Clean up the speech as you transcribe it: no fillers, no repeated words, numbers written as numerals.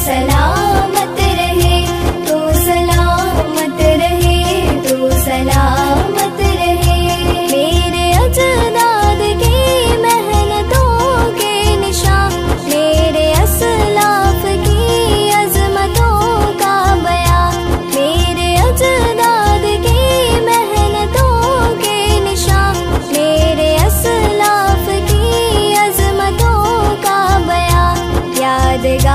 सलामत रहे, तू सलामत रहे, तू सलामत रहे। मेरे अजदाद की मेहनतों के निशान, मेरे असलाफ की अजमतों का बयान, मेरे अजदाद की मेहनतों के निशान, मेरे असलाफ की अजमतों का बयान। यादगार